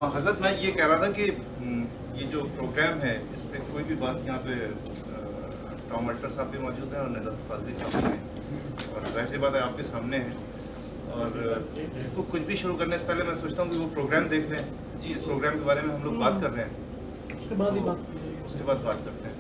حضرت میں یہ کہہ رہا تھا کہ یہ جو پروگرام ہے اس پہ کوئی بھی بات یہاں پہ ٹام الٹر صاحب بھی موجود ہیں اور نجات فاضلی صاحب بھی ہیں اور ظاہر سی بات ہے آپ کے سامنے ہیں اور اس کو کچھ بھی شروع کرنے سے پہلے میں سوچتا ہوں کہ وہ پروگرام دیکھ لیں جی اس پروگرام کے بارے میں ہم لوگ بات کر رہے ہیں اس کے بعد بات کرتے ہیں.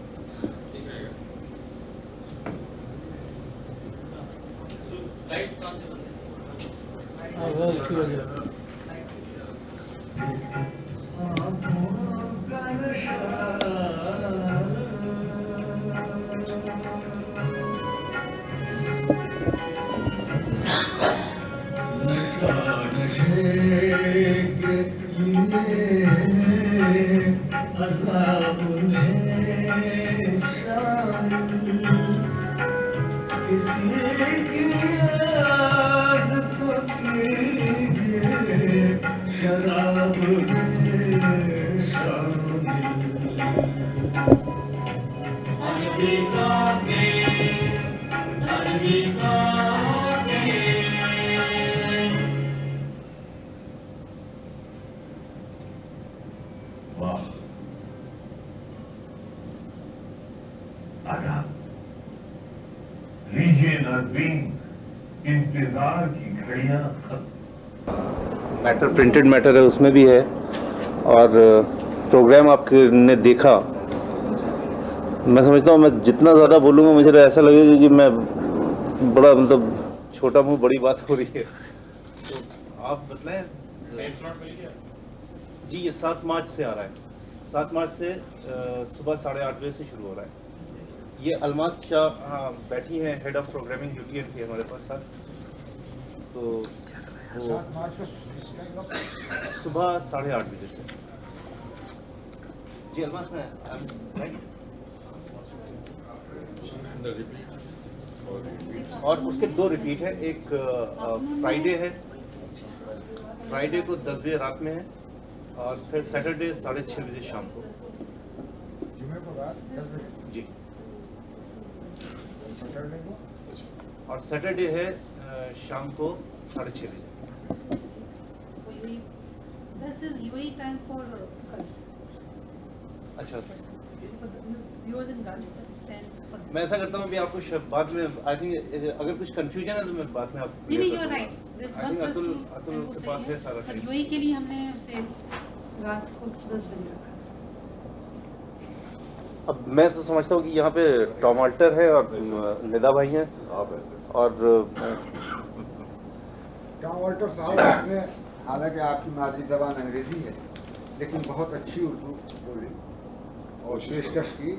انتظار کی گھڑیاں میٹر پرنٹڈ میٹر ہے اس میں بھی ہے اور پروگرام آپ نے دیکھا میں سمجھتا ہوں میں جتنا زیادہ بولوں گا مجھے ایسا لگے گا کہ میں بڑا مطلب چھوٹا منہ بڑی بات ہو رہی ہے تو آپ بتلائیں. جی یہ 7 مارچ سے آ رہا ہے 7 مارچ سے صبح 8:30 بجے سے شروع ہو رہا ہے. یہ الماس شاہ بیٹھی ہیں ہیڈ آف پروگرامنگ یو کی ہمارے پاس ساتھ تو وہ صبح 8:30 بجے سے. جی الماس میں اور اس کے 2 ریپیٹ ہیں. ایک فرائیڈے ہے فرائیڈے کو 10 بجے رات میں ہے اور پھر سیٹرڈے 6:30 بجے شام کو. جی اور سیٹرڈے ہے شام کو 6:30 بجے. اچھا میں ایسا کرتا ہوں ابھی آپ کو بعد میں آئی تھنک اگر کچھ کنفیوژن ہے تو میں بعد میں آپ اتل کے پاس ہے سارا کے لیے ہم نے اسے رات کو 10 بجے رکھا. اب میں تو سمجھتا ہوں کہ یہاں پہ ٹام الٹر ہے اور ندا بھائی ہیں اور ٹام الٹر صاحب نے حالانکہ آپ کی مادری زبان انگریزی ہے لیکن بہت اچھی اردو بولی اور پیشکش کی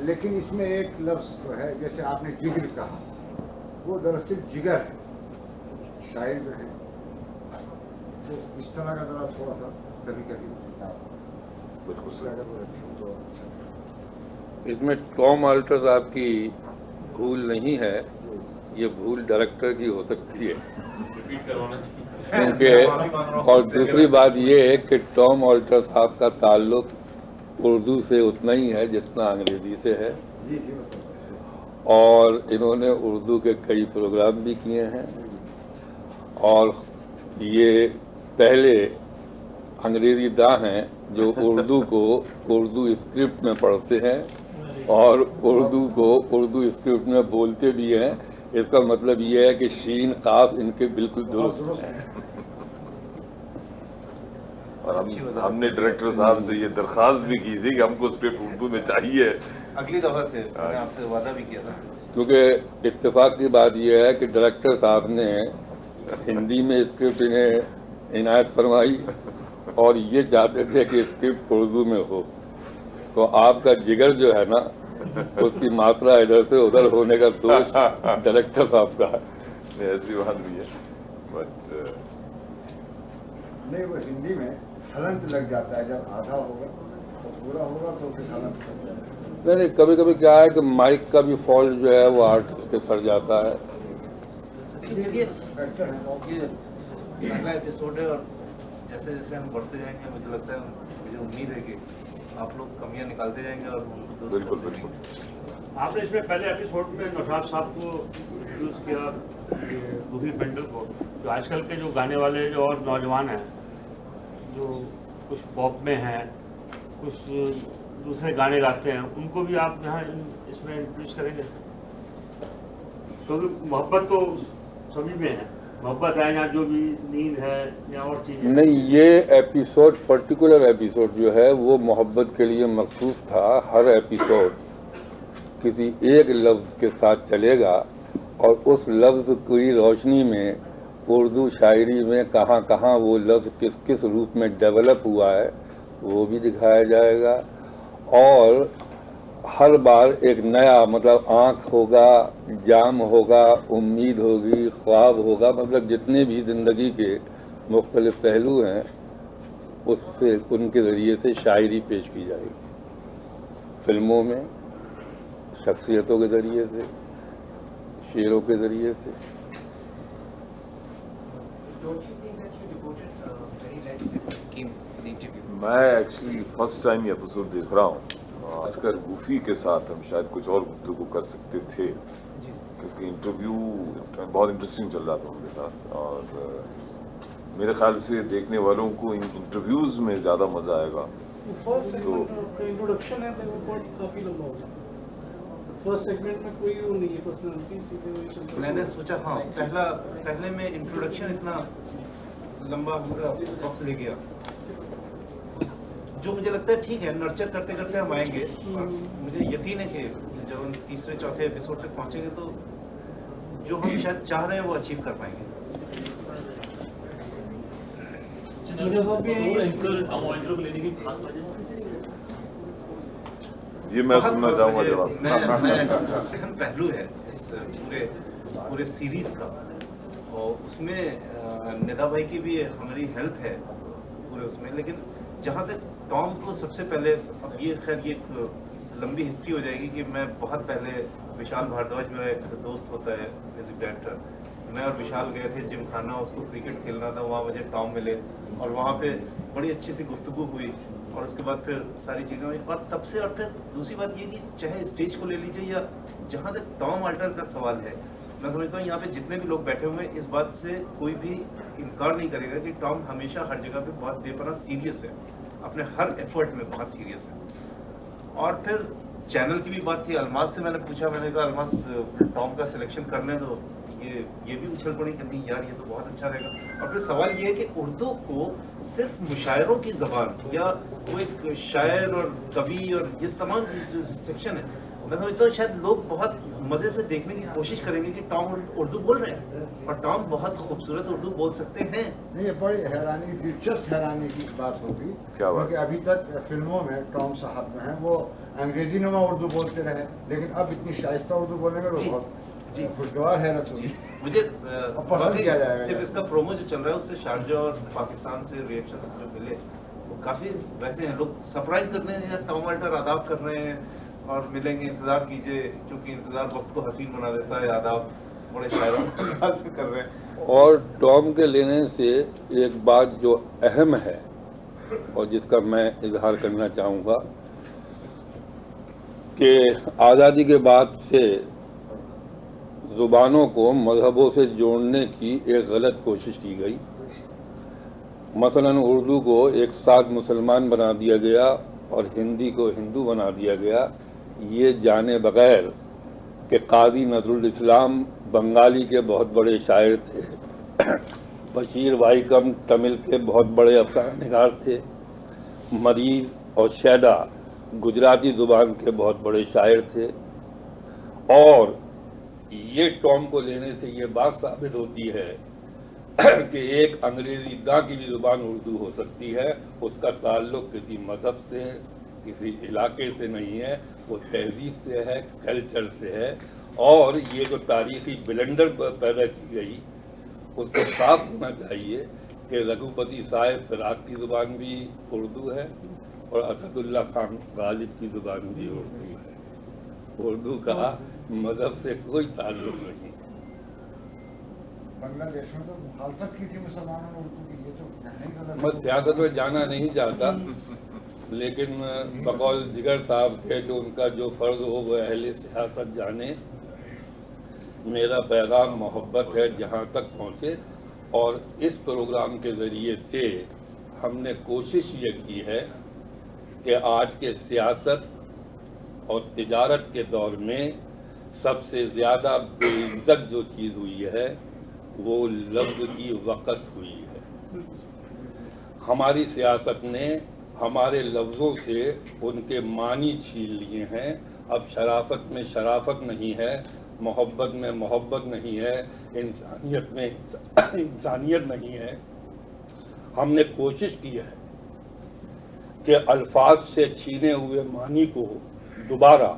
لیکن اس میں ایک لفظ جو ہے جیسے آپ نے جگر کہا وہ دراصل جگر ہے. شاعر جو ہے تو اس طرح کا ذرا تھوڑا سا کبھی بالکل سے اگر وہ رکھیں تو اس میں ٹام الٹر صاحب کی بھول نہیں ہے یہ بھول ڈائریکٹر کی ہو سکتی ہے کیونکہ اور دوسری بات یہ ہے کہ ٹام الٹر صاحب کا تعلق اردو سے اتنا ہی ہے جتنا انگریزی سے ہے اور انہوں نے اردو کے کئی پروگرام بھی کیے ہیں اور یہ پہلے انگریزی داں ہیں جو اردو کو اردو اسکرپٹ میں پڑھتے ہیں اور اردو کو اردو اسکرپٹ میں بولتے بھی ہیں. اس کا مطلب یہ ہے کہ شین قاف ان کے بالکل درست ہیں. اور ہم نے ڈائریکٹر صاحب سے یہ درخواست بھی کی تھی کہ ہم کو اسکرپٹ اردو میں چاہیے اگلی دفعہ سے میں نے آپ سے وعدہ بھی کیا تھا کیونکہ اتفاق کی بات یہ ہے کہ ڈائریکٹر صاحب نے ہندی میں اسکرپٹ انہیں عنایت فرمائی اور یہ چاہتے تھے کہ اسکرپٹ اردو میں ہو تو آپ کا جگر جو ہے نا اس کی ماترا ادھر سے ادھر ہونے کا دوش ڈائریکٹر صاحب کا ہے. ایسی بات بھی ہے بٹ نہیں وہ ہندی میں ہلنت لگ جاتا ہے جب آدھا ہوگا تو پورا ہوگا تو پھر ہلنت لگ جاتا ہے. نہیں کبھی کبھی کیا ہے کہ مائک کا بھی فالٹ جو ہے وہ آرٹسٹ کے سر جاتا ہے. پہلا ایپیسوڈ ہے اور جیسے جیسے ہم بڑھتے جائیں گے مجھے لگتا ہے مجھے امید ہے کہ آپ لوگ کمیاں نکالتے جائیں گے اور بالکل بالکل. آپ نے اس میں پہلے ایپیسوڈ میں نوشاد صاحب کو انٹروڈیوس کیا دوسری پینڈل کو جو آج کل کے جو گانے والے جو اور نوجوان ہیں जो कुछ पॉप में हैं, कुछ दूसरे गाने गाते हैं, उनको भी आप यहाँ इसमें इंट्रोड्यूस करेंगे? क्योंकि मोहब्बत तो सभी में है, मोहब्बत है या जो भी नींद है या और चीज़ें। नहीं, ये एपिसोड, पर्टिकुलर एपिसोड जो है वो मोहब्बत के लिए मखसूस था। हर एपिसोड किसी एक लफ्ज़ के साथ चलेगा और उस लफ्ज़ की रोशनी में उर्दू शायरी में कहाँ कहाँ वो लफ्ज़ किस किस रूप में डेवलप हुआ है वो भी दिखाया जाएगा। और हर बार एक नया, मतलब आँख होगा, जाम होगा, उम्मीद होगी, ख्वाब होगा, मतलब जितने भी ज़िंदगी के मुख्तलिफ पहलू हैं उससे, उनके ज़रिए से शायरी पेश की जाएगी। फिल्मों में शख्सियतों के ज़रिए से, शेरों के ज़रिए से। मैं एक्चुअली फर्स्ट टाइम ये एपिसोड देख रहा हूँ। अस्कर गूफी के साथ हम शायद कुछ और गुफ्तगू कर सकते थे, क्योंकि इंटरव्यू बहुत इंटरेस्टिंग चल रहा था उनके साथ, और मेरे ख्याल से देखने वालों को इन इंटरव्यूज में ज़्यादा मज़ा आएगा। फर्स्ट सेगमेंट का इंट्रोडक्शन है तो वो काफ़ी लंबा हो जाता है। फर्स्ट सेगमेंट में कोई वो नहीं है पर्सनालिटी, सीधे वही चलता है। मैंने सोचा हाँ, पहले में इंट्रोडक्शन इतना लंबा वक्त ले गया, जो मुझे लगता है ठीक है, नर्चर करते करते हम आएंगे। और मुझे यकीन है कि जब हम तीसरे चौथे एपिसोड तक पहुंचेंगे तो जो हम शायद चाह रहे हैं वो अचीव कर पाएंगे। ये मैं सुनना चाहूँगा जवाब। अहम पहलू है इस पूरे सीरीज का, और उसमें निदा भाई की भी हमारी हेल्प है पूरे उसमें। लेकिन जहाँ तक टॉम को सबसे पहले, अब ये खैर ये एक लंबी हिस्ट्री हो जाएगी कि मैं बहुत पहले, विशाल भारद्वाज मेरा एक दोस्त होता है म्यूजिक डायरेक्टर, मैं और विशाल गए थे जिम खाना, उसको क्रिकेट खेलना था, वहाँ मुझे टॉम मिले और वहाँ पे बड़ी अच्छी सी गुफ्तगू हुई, और उसके बाद फिर सारी चीज़ें हुई। और तब से, और फिर दूसरी बात ये कि चाहे स्टेज को ले लीजिए या जहाँ तक टॉम अल्टर का सवाल है, मैं समझता हूँ यहाँ पे जितने भी लोग बैठे हुए हैं इस बात से कोई भी इनकार नहीं करेगा कि टॉम हमेशा हर जगह पे बहुत बेपनाह सीरियस है, अपने हर एफर्ट में बहुत सीरियस है। और फिर चैनल की भी बात थी, अलमास से मैंने पूछा, मैंने कहा अलमास टॉम का सिलेक्शन करने दो, ये भी उछल पड़ी करनी, यार ये तो बहुत अच्छा रहेगा। और फिर सवाल ये है कि उर्दू को सिर्फ मुशायरों की ज़बान या वो एक शायर और कवि और जिस तमाम जो सेक्शन है, मैं समझता हूँ शायद लोग बहुत मज़े से देखने की कोशिश करेंगे कि टॉम उर्दू बोल रहे हैं, और टॉम बहुत खूबसूरत उर्दू बोल सकते हैं। नहीं, ये बड़ी हैरानी, दिलचस्प हैरानी की बात होगी, क्योंकि अभी तक फिल्मों में टॉम साहब में है वो अंग्रेजी नुमा उर्दू बोलते रहे, लेकिन अब इतनी शाइस्ता उर्दू बोलने में बहुत खुशगवार हैरत होगी। मुझे पसंद किया जाएगा। सिर्फ इसका प्रोमो जो चल रहा है उससे शारजा और पाकिस्तान से रिएक्शन जो मिले वो काफ़ी वैसे हैं, लोग सरप्राइज करते हैं, यार टॉम अल्टर आदाब कर रहे हैं और मिलेंगे, इंतज़ार कीजिए, क्योंकि इंतज़ार वक्त को हसीन बना देता है, आदाब बड़े शायरों से कर रहे हैं। और टॉम के लेने से एक बात जो अहम है और जिसका मैं इजहार करना चाहूँगा कि आज़ादी के बाद से ज़ुबानों को मज़हबों से जोड़ने की एक गलत कोशिश की गई। मसलन उर्दू को एक साथ मुसलमान बना दिया गया और हिंदी को हिंदू बना दिया गया, ये जाने बगैर कि काजी नजरुल इस्लाम बंगाली के बहुत बड़े शायर थे, बशीर वाइकम तमिल के बहुत बड़े अफसानानिगार थे, मरीज और शैदा गुजराती ज़ुबान के बहुत बड़े शायर थे। और ये टॉम को लेने से ये बात साबित होती है कि एक अंग्रेज़ी दाँ की भी ज़ुबान उर्दू हो सकती है, उसका ताल्लुक़ किसी मज़हब से, किसी इलाके से नहीं है, वो तहजीब से है, कल्चर से है। और ये जो तारीख़ी ब्लेंडर पैदा की गई उसको साफ होना चाहिए कि रघुपति साहिब फ़िराक की ज़ुबान भी उर्दू है और असदुल्ला खान गालिब की ज़ुबान भी उर्दू है। उर्दू का मज़हब से कोई ताल्लुक़ नहीं। बांग्लादेश में तो मुखालफत की थी मुसलमानों ने उर्दू की, ये तो कहने का मैं सियासत में जाना नहीं चाहता, लेकिन बकौल जिगर साहब के जो उनका जो फ़र्ज़ हो वो अहले सियासत जाने। मेरा पैगाम मोहब्बत है जहाँ तक पहुँचे, और इस प्रोग्राम के ज़रिए से ہم نے کوشش یہ کی ہے کہ آج کے سیاست اور تجارت کے دور میں سب سے زیادہ بے عزت جو چیز ہوئی ہے وہ لفظ کی وقت ہوئی ہے. ہماری سیاست نے ہمارے لفظوں سے ان کے معنی چھین لیے ہیں. اب شرافت میں شرافت نہیں ہے، محبت میں محبت نہیں ہے، انسانیت میں انسانیت نہیں ہے. ہم نے کوشش کی ہے کہ الفاظ سے چھینے ہوئے معنی کو دوبارہ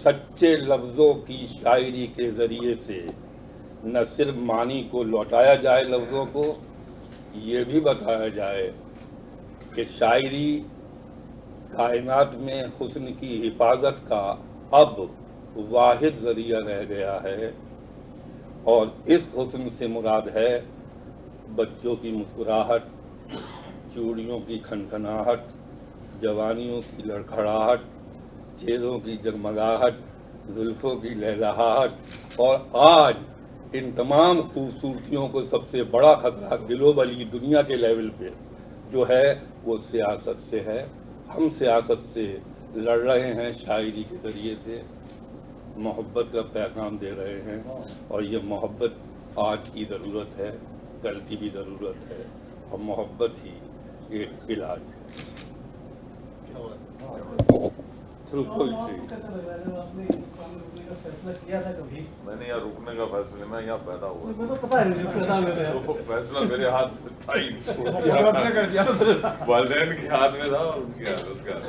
سچے لفظوں کی شاعری کے ذریعے سے نہ صرف معنی کو لوٹایا جائے، لفظوں کو یہ بھی بتایا جائے کہ شاعری کائنات میں حسن کی حفاظت کا اب واحد ذریعہ رہ گیا ہے، اور اس حسن سے مراد ہے بچوں کی مسکراہٹ، چوڑیوں کی کھنکھناہٹ، جوانیوں کی لڑکھڑاہٹ، چہروں کی جگمگاہٹ، زلفوں کی لہلہاہٹ. اور آج ان تمام خوبصورتیوں کو سب سے بڑا خطرہ گلوبلی دنیا کے لیول پہ جو ہے وہ سیاست سے ہے. ہم سیاست سے لڑ رہے ہیں شاعری کے ذریعے سے، محبت کا پیغام دے رہے ہیں، اور یہ محبت آج کی ضرورت ہے، کل کی بھی ضرورت ہے، اور محبت ہی ایک علاج ہے. Through poetry. میں نے یہاں رکنے کا فیصلہ، میں یہاں پیدا ہوا مجھے تو پتا ہے تو فیصلہ میرے ہاتھ میں تھا ہی نہیں. والدین کے ہاتھ میں تھا اور ان کے ہاتھ اس کا.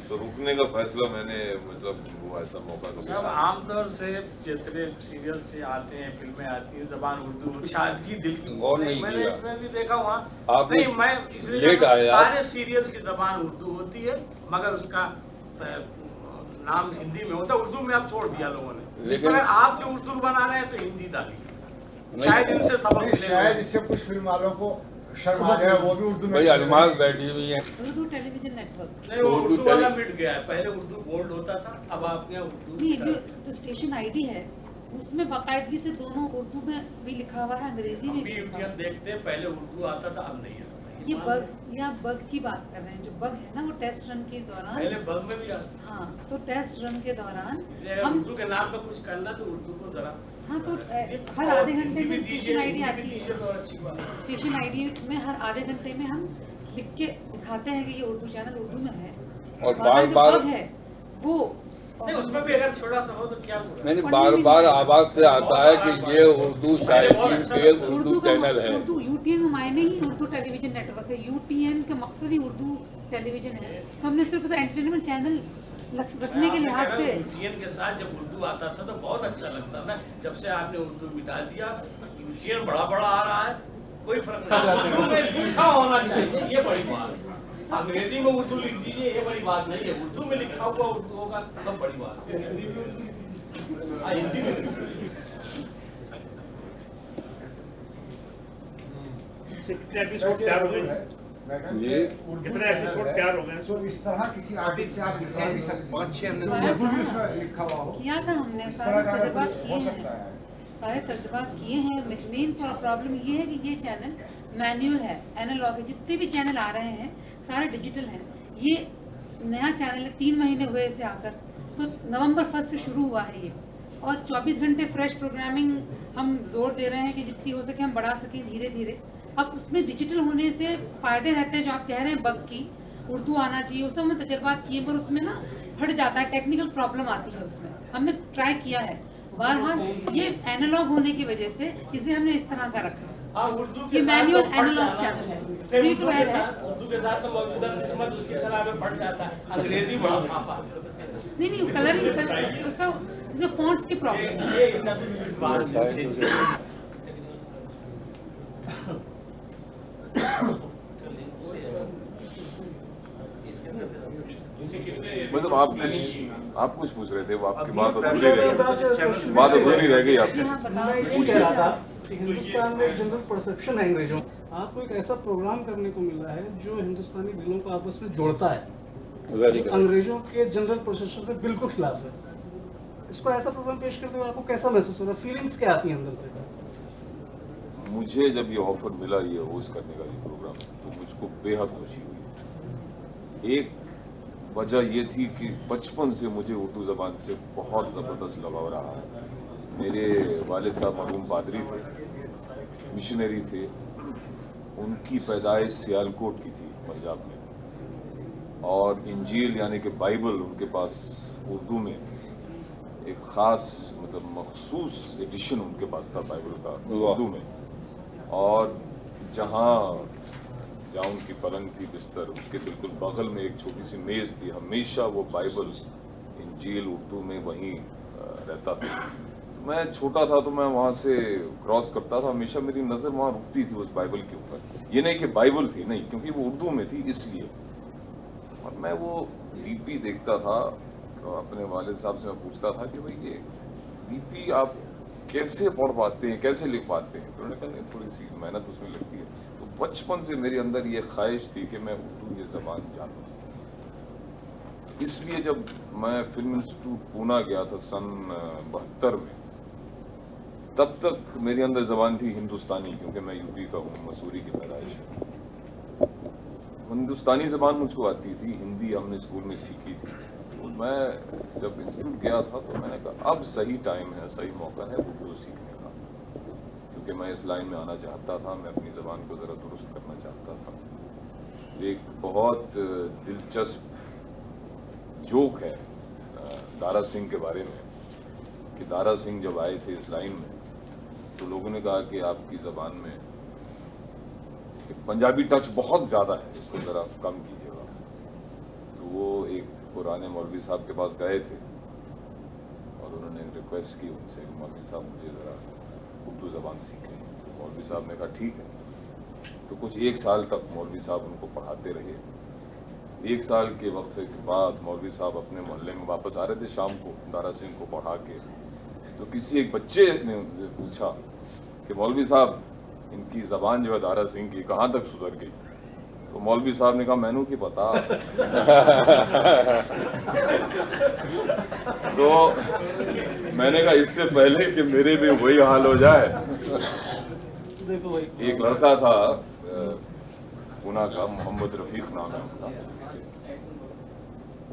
تو رکنے کا فیصلہ میں نے مطلب وہ ایسا موقع صاحب عام طور سے جتنے سیریل سے آتے ہیں، فلمیں آتی ہیں، زبان اردو، شادی دل کی غور نہیں میں نے کیا. اس میں بھی دیکھا ہوا. آپ نہیں، میں اس لیے لیٹ آیا. سارے سیریلز کی زبان اردو ہوتی ہے، مگر اس کا نام ہندی میں ہوتا ہے. اردو میں اب چھوڑ دیا لوگوں نے، لیکن مگر آپ جو اردو بنا رہے ہیں تو ہندی ڈالی، شاید ان سے سبق ملے. شاید اس سے کچھ فلم والوں کو شرم آ گیا، وہ بھی اردو میں. بھائی الماس بیٹھی ہوئی ہیں. اردو ٹیلی ویژن نیٹ ورک. نہیں، وہ اردو والا مٹ گیا ہے. پہلے اردو بولڈ ہوتا تھا، اب آپ کے اردو نہیں، جو اسٹیشن آئی ڈی ہے اس میں باقاعدگی سے دونوں اردو میں بھی لکھا ہوا ہے، انگریزی میں بھی لکھا ہوا ہے. دیکھتے ہیں، پہلے اردو آتا تھا، اب نہیں آتا. یہ بگ یا بگ کی بات کر رہے ہیں، جو بگ ہے نا وہ ٹیسٹ رن کے دوران. پہلے بگ میں بھی آتا. ہاں، تو ٹیسٹ رن کے دوران اگر ہم اردو کے نام پہ کچھ کرنا تو اردو کو ذرا. ہاں، تو ہر آدھے گھنٹے میں اسٹیشن آئی ڈی آتی ہے. اسٹیشن آئی ڈی میں ہر آدھے گھنٹے میں ہم لکھ کے دکھاتے ہیں کہ یہ اردو چینل اردو میں ہے. اور بار بار ہے وہ اس میں بھی اگر چھوٹا سا ہو تو کیا ہوا. میں نے بار بار آواز سے آتا ہے کہ یہ اردو شائقین کے اردو چینل ہے. اردو یو ٹی این معنی ہی اردو ٹیلی ویژن نیٹ ورک ہے. یو ٹی این کا مقصد ہی اردو ٹیلی ویژن ہے. تو ہم نے صرف اسے انٹرٹینمنٹ چینل رکھنے کے لحاظ سے. یوٹین کے ساتھ جب اردو آتا تھا تو بہت اچھا لگتا تھا. جب سے آپ نے اردو مٹا دیا، یوٹین بڑا بڑا آ رہا ہے، کوئی فرق نہیں. اردو میں لکھا ہونا چاہیے، یہ بڑی بات ہے. انگریزی میں اردو لکھ دیجیے، یہ بڑی بات نہیں ہے. اردو میں لکھا ہوا اردو ہوگا تب بڑی بات ہے. ہندی میں کتنے ایپیسوڈ تیار ہو گئے؟ کتنے ایپیسوڈ تیار ہو گئے؟ تو اس طرح کسی آرٹسٹ سے آپ لکھا بھی سکتے ہیں، اردو بھی اس میں لکھا ہوا ہو. کیا تھا ہم نے اس سارے طرح کا تجربات ہو کیے ہیں. سکتا ہے. سارے تجربات کیے ہیں. مین پرابلم یہ ہے کہ یہ چینل مینیول ہے، اینالاگ ہے. جتنے بھی چینل آ رہے ہیں سارے ڈیجیٹل ہیں. یہ نیا چینل ہے، 3 مہینے ہوئے اسے آ کر. تو نومبر 1 سے شروع ہوا ہے یہ، اور 24 گھنٹے فریش پروگرامنگ ہم زور دے رہے ہیں کہ جتنی ہو سکے ہم بڑھا سکیں دھیرے دھیرے. اب اس میں ڈیجیٹل ہونے سے فائدے رہتے ہیں جو آپ کہہ رہے ہیں بگ کی. اردو آنا چاہیے، اس میں ہم نے تجربات کیے، پر اس میں نا پھٹ جاتا ہے، ٹیکنیکل پرابلم آتی ہے اس میں. ہم نے ٹرائی کیا ہے. بہرحال یہ اینالاگ ہونے کی وجہ سے اسے ہم نے اس طرح کا رکھا. یہ مینیول اینالاگ چینل ہے، فری ٹو ایئر ہے. اردو کے ساتھ تو موجودہ قسمت اس کی طرح میں پڑ جاتا ہے. انگریزی بڑا صافا. نہیں، کلر اس کا فونٹس کی پرابلم. مطلب آپ کچھ پوچھ رہے تھے، وہ آپ کی بات ادھوری رہ گئی. آپ جی ہاں، میں یہ کہہ رہا تھا کہ ہندوستان میں ایک جنرل پرسپشن ہے انگریزوں. آپ کو ایک ایسا پروگرام کرنے کو ملا ہے جو ہندوستانی دلوں کو آپس میں جوڑتا ہے، انگریزوں کے جنرل پرسپشن سے بالکل خلاف ہے. اس کو ایسا پروگرام پیش کرتے ہوئے آپ کو کیسا محسوس ہو رہا ہے؟ فیلنگس کیا آتی ہیں اندر سے؟ मुझे जब ये ऑफर मिला ये होस्ट करने का ये प्रोग्राम, तो मुझको बेहद खुशी हुई। एक वजह ये थी कि बचपन से मुझे उर्दू ज़बान से बहुत ज़बरदस्त लगाव रहा है। मेरे वालिद साहब मरहूम पादरी थे, मिशनरी थे, उनकी पैदाइश सियालकोट की थी पंजाब में, और इंजील यानी कि बाइबल उनके पास उर्दू में एक ख़ास मतलब मखसूस एडिशन उनके पास था बाइबल का उर्दू में। और जहाँ उनकी पलंग थी, बिस्तर, उसके बिल्कुल बगल में एक छोटी सी मेज़ थी। हमेशा वो बाइबल इंजील उर्दू में वहीं रहता था। तो मैं छोटा था तो मैं वहाँ से क्रॉस करता था, हमेशा मेरी नज़र वहाँ रुकती थी उस बाइबल के ऊपर। ये नहीं कि बाइबल थी, नहीं, क्योंकि वो उर्दू में थी इसलिए। और मैं वो डीपी देखता था, तो अपने वालिद साहब से मैं पूछता था कि भाई ये डीपी आप कैसे पढ़ पाते हैं, कैसे लिख पाते हैं? तो उन्होंने कहा नहीं, थोड़ी सी मेहनत उसमें लगती है। तो बचपन से मेरे अंदर ये ख्वाहिश थी कि मैं उर्दू ये ज़बान जानूँ। इसलिए जब मैं फिल्म इंस्टीट्यूट पूना गया था सन 72 में, तब तक मेरे अंदर ज़बान थी हिंदुस्तानी, क्योंकि मैं यूपी का हूँ, मसूरी की पैदाइश है। हिंदुस्तानी ज़बान मुझको आती थी, हिंदी हमने स्कूल में सीखी थी। तो मैं जब इंस्टीट्यूट गया था तो मैंने कहा अब सही टाइम है, सही मौका है उर्दू सीखने का, क्योंकि मैं इस लाइन में आना चाहता था, मैं अपनी ज़बान को ज़रा दुरुस्त करना चाहता था। एक बहुत दिलचस्प जोक है दारा सिंह के बारे में, कि दारा सिंह जब आए थे इस लाइन में तो लोगों ने कहा कि आपकी ज़बान में पंजाबी टच बहुत ज़्यादा है, इसको ज़रा कम कीजिएगा। तो वो एक पुराने मौलवी साहब के पास गए थे और उन्होंने रिक्वेस्ट की उनसे, मौलवी साहब मुझे ज़रा उर्दू ज़बान सीखें। तो मौलवी साहब ने कहा ठीक है। तो कुछ 1 साल तक मौलवी साहब उनको पढ़ाते रहे। 1 साल के वक्फे के बाद मौलवी साहब अपने मोहल्ले में वापस आ रहे थे शाम को, दारा सिंह को पढ़ा के। तो किसी एक बच्चे ने पूछा कि मौलवी साहब इनकी ज़बान जो है दारा सिंह की कहाँ तक सुधर गई? तो मौलवी साहब ने कहा मैनू की पता। तो मैंने कहा इससे पहले कि मेरे भी वही हाल हो जाए, एक लड़का था पूना का, मोहम्मद रफीक नाम है उनका,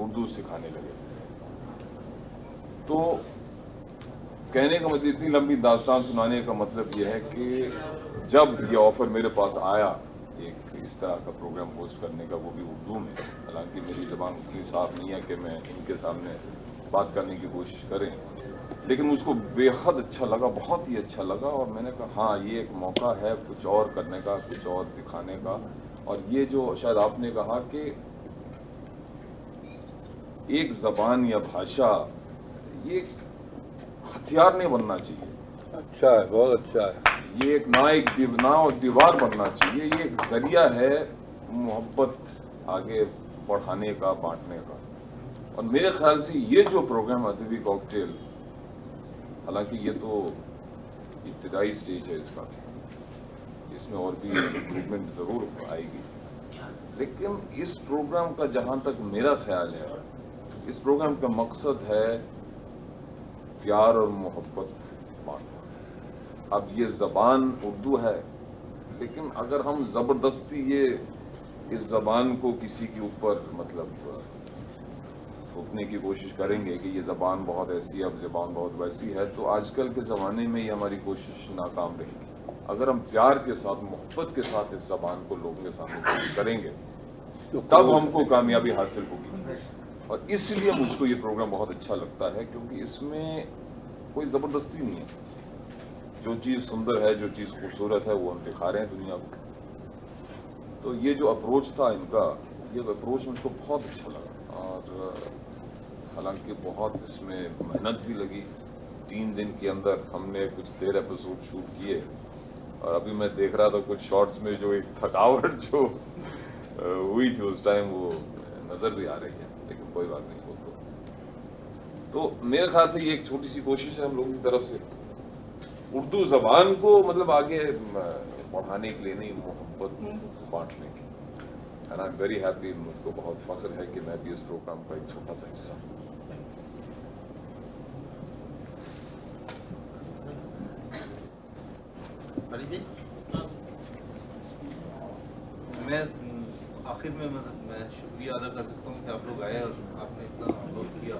उर्दू सिखाने लगे। तो कहने का मतलब, इतनी लंबी दास्तान सुनाने का मतलब यह है कि जब ये ऑफर मेरे पास आया एक इस तरह का प्रोग्राम होस्ट करने का, वो भी उर्दू में, हालांकि मेरी ज़बान उतनी साफ नहीं है कि मैं इनके सामने बात करने की कोशिश करें, लेकिन मुझको बेहद अच्छा लगा, बहुत ही अच्छा लगा। और मैंने कहा हाँ ये एक मौका है कुछ और करने का, कुछ और दिखाने का। और ये जो शायद आपने कहा कि एक ज़बान या भाषा ये हथियार नहीं बनना चाहिए, अच्छा है, बहुत अच्छा है। ये एक दीवार बनना चाहिए, ये एक जरिया है मोहब्बत आगे बढ़ाने का, बांटने का। और मेरे ख्याल से ये जो प्रोग्राम अदबी कॉकटेल, हालांकि ये तो इब्तिदाई स्टेज है इसका, इसमें और भी इम्प्रूवमेंट ज़रूर आएगी, लेकिन इस प्रोग्राम का जहाँ तक मेरा ख्याल है, इस प्रोग्राम का मकसद है प्यार और मोहब्बत बांटना। अब ये ज़बान उर्दू है, लेकिन अगर हम ज़बरदस्ती इस ज़बान को किसी के ऊपर मतलब थोपने की कोशिश करेंगे कि ये ज़बान बहुत ऐसी है, अब ज़बान बहुत वैसी है, तो आजकल के ज़माने में ये हमारी कोशिश नाकाम रहेगी। अगर हम प्यार के साथ, मोहब्बत के साथ इस ज़बान को लोगों के सामने पेश करेंगे तो तब हमको कामयाबी हासिल होगी। और इसलिए मुझको ये प्रोग्राम बहुत अच्छा लगता है, क्योंकि इसमें कोई ज़बरदस्ती नहीं है। जो चीज़ सुंदर है, जो चीज़ खूबसूरत है, वो हम दिखा रहे हैं दुनिया को। तो ये जो अप्रोच था इनका, ये अप्रोच मुझको बहुत अच्छा लगा। और हालांकि बहुत इसमें मेहनत भी लगी। 3 दिन के अंदर हमने कुछ 13 एपिसोड शूट किए, और अभी मैं देख रहा था कुछ शॉर्ट्स में जो एक थकावट जो हुई थी उस टाइम, वो नज़र भी आ रही है, लेकिन कोई बात नहीं। वो तो मेरे ख्याल से ये एक छोटी सी कोशिश है हम लोगों की तरफ से उर्दू ज़बान को मतलब आगे बढ़ाने के लिए, नहीं, मोहब्बत बांटने की। And I am very happy, मुझको बहुत फ़ख्र है कि मैं भी इस प्रोग्राम का एक छोटा सा हिस्सा हूँ। मैं आखिर में मैं शुक्रिया अदा कर सकता हूँ कि आप लोग आए और आपने इतना अनुरोध किया।